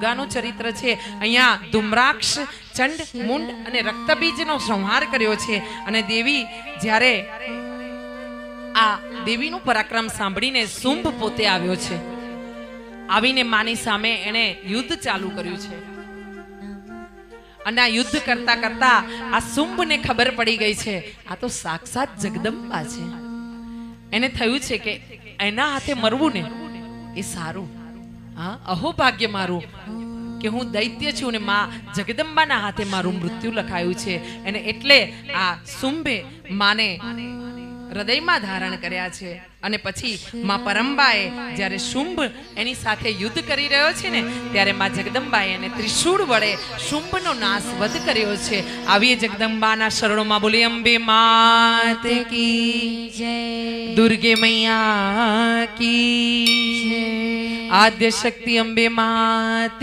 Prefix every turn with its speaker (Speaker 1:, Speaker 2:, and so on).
Speaker 1: દુર્ગાનું ચરિત્ર છે। અહીંયા ધુમ્રાક્ષ, ચંડ, મુંડ અને રક્તબીજનો સંહાર કર્યો છે। અને દેવી જ્યારે આ દેવીનું પરાક્રમ સાંભળીને શુંભ પોતે આવ્યો છે। આવીને માની સામે એણે યુદ્ધ ચાલુ કર્યું છે। અને આ યુદ્ધ કરતા કરતા આ શુંભને ખબર પડી ગઈ છે આ તો સાક્ષાત જગદંબા છે। એને થયું છે કે એના હાથે મરવું ને એ સારું, હા અહોભાગ્ય મારું કે હું દૈત્ય છું ને માં જગદંબાના હાથે મારું મૃત્યુ લખાયું છે। અને એટલે આ શુંભે માને હૃદયમાં ધારણ કર્યા છે। અને પછી માં પરંબાએ જ્યારે શુંભ એની સાથે યુદ્ધ કરી રહ્યો છે ને ત્યારે માં જગદંબાએ એને ત્રિશૂળ વડે શુંભનો નાશ વધ કર્યો છે। આવી જગદંબાના શરણોમાં બોલી અંબે માત કી જય, દુર્ગે મૈયા કી જય, આદ્ય શક્તિ અંબે માત।